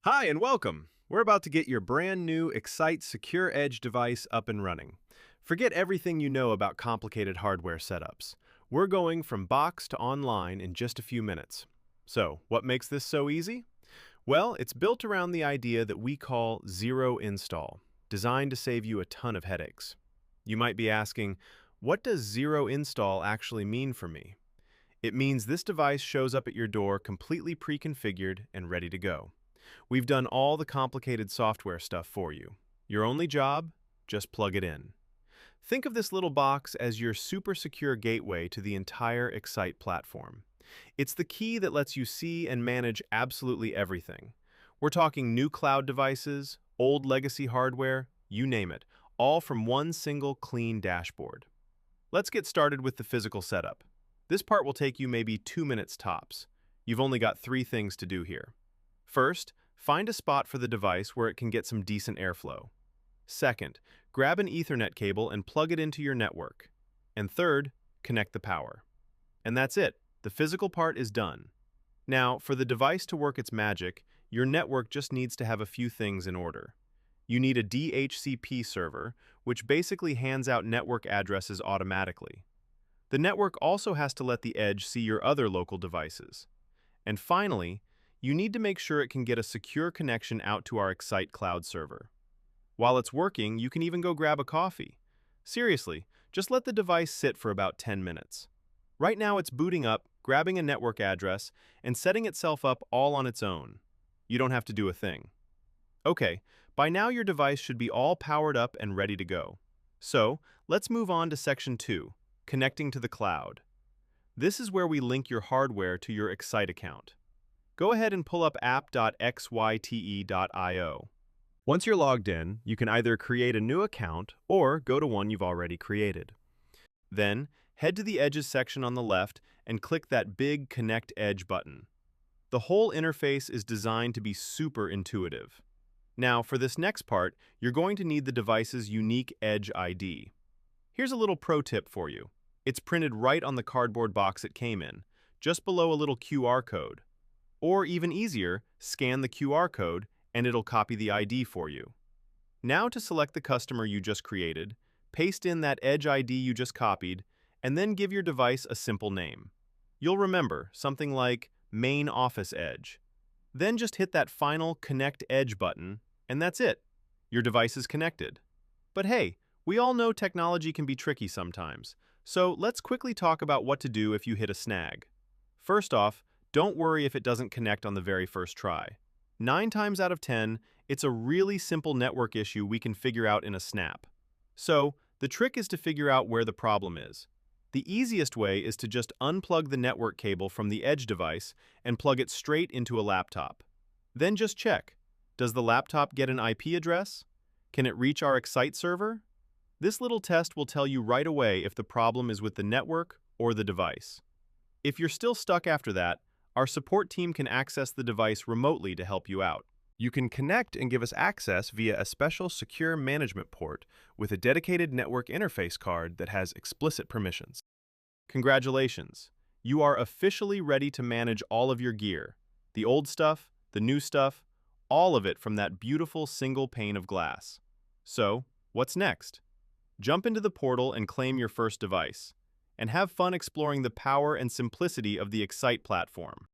Hi and welcome. We're about to get your brand new Xyte Secure Edge device up and running. Forget everything you know about complicated hardware setups. We're going from box to online in just a few minutes. So, what makes this so easy? Well, it's built around the idea that we call zero install, designed to save you a ton of headaches. You might be asking, what does zero install actually mean for me? It means this device shows up at your door completely pre-configured and ready to go. We've done all the complicated software stuff for you. Your only job? Just plug it in. Think of this little box as your super secure gateway to the entire Xyte platform. It's the key that lets you see and manage absolutely everything. We're talking new cloud devices, old legacy hardware, you name it, all from one single clean dashboard. Let's get started with the physical setup. This part will take you maybe 2 minutes tops. You've only got 3 things to do here. First, find a spot for the device where it can get some decent airflow. Second, grab an Ethernet cable and plug it into your network. And third, connect the power. And that's it. The physical part is done. Now, for the device to work its magic, your network just needs to have a few things in order. You need a DHCP server, which basically hands out network addresses automatically. The network also has to let the edge see your other local devices. And finally, you need to make sure it can get a secure connection out to our Xyte cloud server. While it's working, you can even go grab a coffee. Seriously, just let the device sit for about 10 minutes. Right now it's booting up, grabbing a network address, and setting itself up all on its own. You don't have to do a thing. Okay, by now your device should be all powered up and ready to go. So, let's move on to section 2, connecting to the cloud. This is where we link your hardware to your Xyte account. Go ahead and pull up app.xyte.io. Once you're logged in, you can either create a new account or go to one you've already created. Then, head to the Edges section on the left and click that big Connect Edge button. The whole interface is designed to be super intuitive. Now, for this next part, you're going to need the device's unique Edge ID. Here's a little pro tip for you. It's printed right on the cardboard box it came in, just below a little QR code. Or even easier, scan the QR code and it'll copy the ID for you. Now to select the customer you just created, paste in that Edge ID you just copied, and then give your device a simple name. You'll remember something like Main Office Edge. Then just hit that final Connect Edge button, and that's it. Your device is connected. But hey, we all know technology can be tricky sometimes, so let's quickly talk about what to do if you hit a snag. First off, don't worry if it doesn't connect on the very first try. 9 times out of 10, it's a really simple network issue we can figure out in a snap. So, the trick is to figure out where the problem is. The easiest way is to just unplug the network cable from the Edge device and plug it straight into a laptop. Then just check. Does the laptop get an IP address? Can it reach our Xyte server? This little test will tell you right away if the problem is with the network or the device. If you're still stuck after that, our support team can access the device remotely to help you out. You can connect and give us access via a special secure management port with a dedicated network interface card that has explicit permissions. Congratulations! You are officially ready to manage all of your gear. The old stuff, the new stuff, all of it from that beautiful single pane of glass. So, what's next? Jump into the portal and claim your first device. And have fun exploring the power and simplicity of the Xyte platform.